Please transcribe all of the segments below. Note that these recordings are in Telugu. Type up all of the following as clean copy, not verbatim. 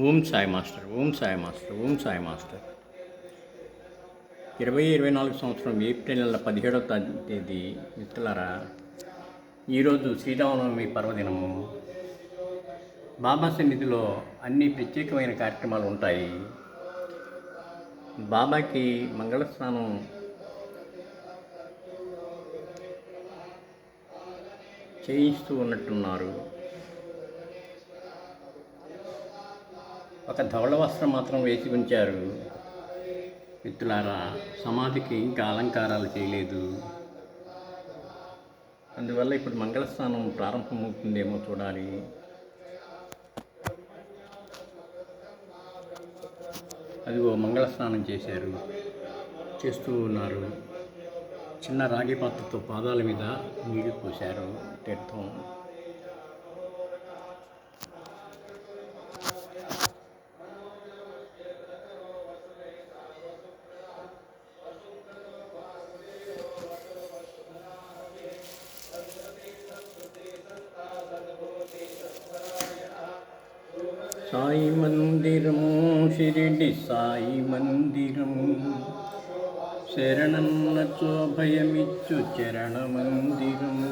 Om Sai master, Om Sai master, Om Sai master. 2024 సంవత్సరం ఏప్రిల్ నెల 17వ తేదీ మిత్రులారా, ఈరోజు శ్రీరామనవమి పర్వదినము. బాబా సన్నిధిలో అన్ని ప్రత్యేకమైన కార్యక్రమాలు ఉంటాయి. బాబాకి మంగళస్నానం చేయిస్తూ ఉన్నట్టున్నారు. ఒక ధవళ వస్త్రం మాత్రం వేసి ఉంచారు. మిత్రులారా, సమాధికి ఇంకా అలంకారాలు చేయలేదు. అందువల్ల ఇప్పుడు మంగళస్నానం ప్రారంభమవుతుందేమో చూడాలి. అదిగో మంగళస్నానం చేస్తూ ఉన్నారు. చిన్న రాగి పాత్రతో పాదాల మీద నీళ్లు పోశారు, తీర్థం. సాయి మందిరము, షిరిడి సాయి మందిరము, శరణన్నచో భయమిచ్చు చరణ మందిరము.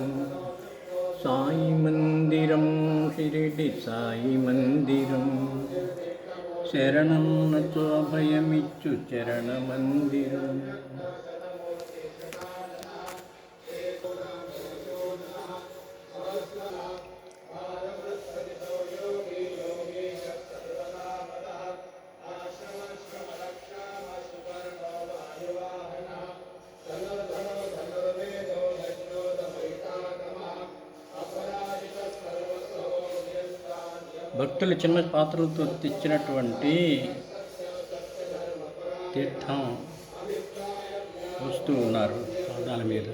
సాయి మందిరం, షిరిడి సాయి మందిరం, శరణన్నచో భయమిచ్చు చరణ మందిరం. భక్తులు చిన్న పాత్రలతో తెచ్చినటువంటి తీర్థం పోస్తూ ఉన్నారు పాదాల మీద.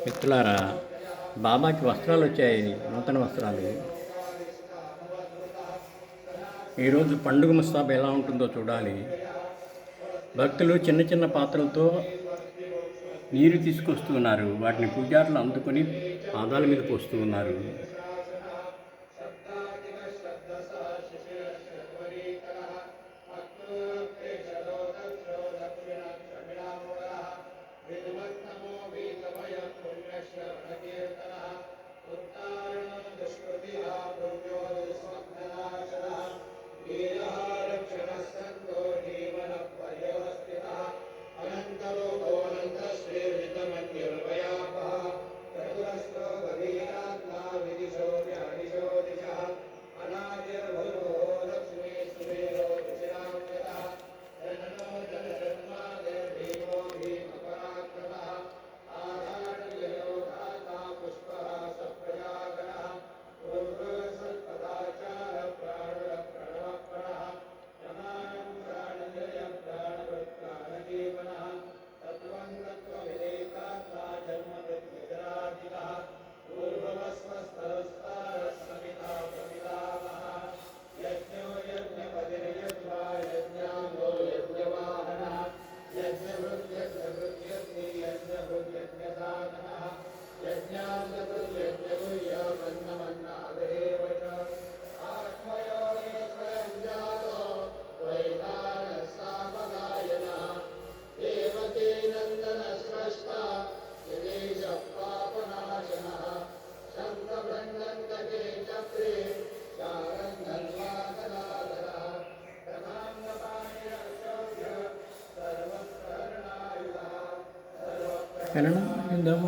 మిత్రులారా, బాబాకి వస్త్రాలు వచ్చాయి, నూతన వస్త్రాలు. ఈరోజు పండుగ ముస్తాబు ఎలా ఉంటుందో చూడాలి. భక్తులు చిన్న చిన్న పాత్రలతో నీరు తీసుకొస్తున్నారు. వాటిని పూజారులు అందుకొని పాదాల మీద పోస్తూ ఉన్నారు.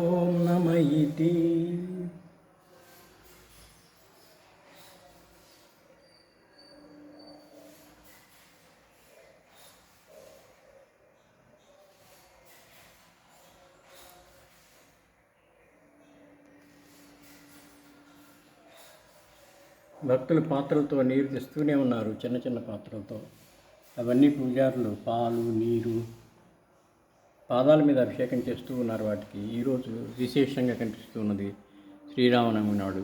ఓం నమ ఇతి. భక్తులు పాత్రలతో నీరు తెస్తూనే ఉన్నారు, చిన్న చిన్న పాత్రలతో. అవన్నీ పూజారులు పాలు, నీరు, పాదాల మీద అభిషేకం చేస్తూ ఉన్నారు. వాటికి ఈరోజు విశేషంగా కనిపిస్తున్నది శ్రీరామనవమి నాడు.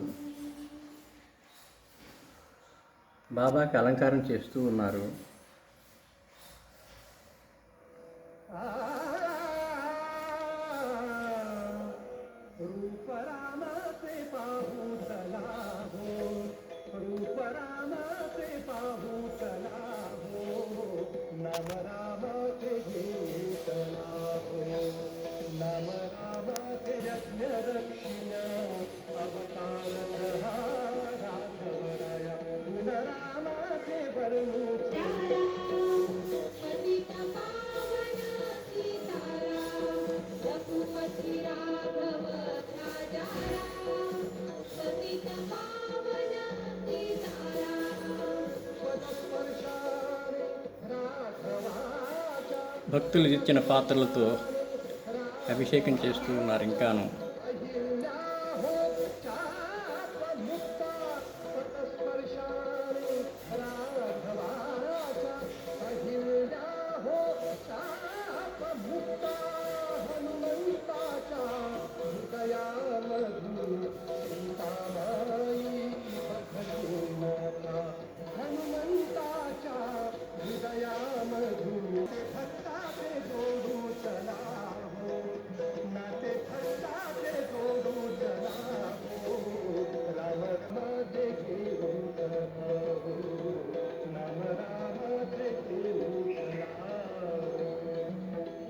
బాబాకి అలంకారం చేస్తూ ఉన్నారు. रूप रामाचे पाहू चला हो, रूप रामाचे पाहू चला हो, नाम रामाचे घेऊ चला हो, नाम रामाचे यज्ञ रक्षण अवतार हा राघवराया, गुण रामाचे वर्णू पतित पावन सीताराम रघुपति राघव राजा राम पतित पावन सीताराम భక్తులు ఇచ్చిన పాత్రలతో అభిషేకం చేస్తూ ఉన్నారు ఇంకాను.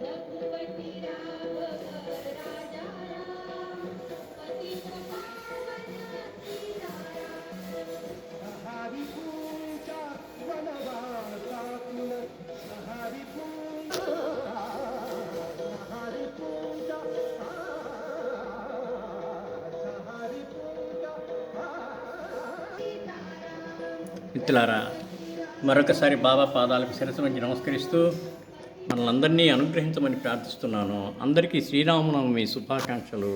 रघुपति राघव राजा राम पतित पावन सीताराम हरिपूजा वनवासातून हरिपूजा हरिपूजा మిత్రులారా, మరొకసారి బాబా పాదాలకు శిరస్సు వంచి నమస్కరిస్తూ మనల్ని అందరినీ అనుగ్రహించమని ప్రార్థిస్తున్నాను. అందరికీ శ్రీరామనవమి శుభాకాంక్షలు.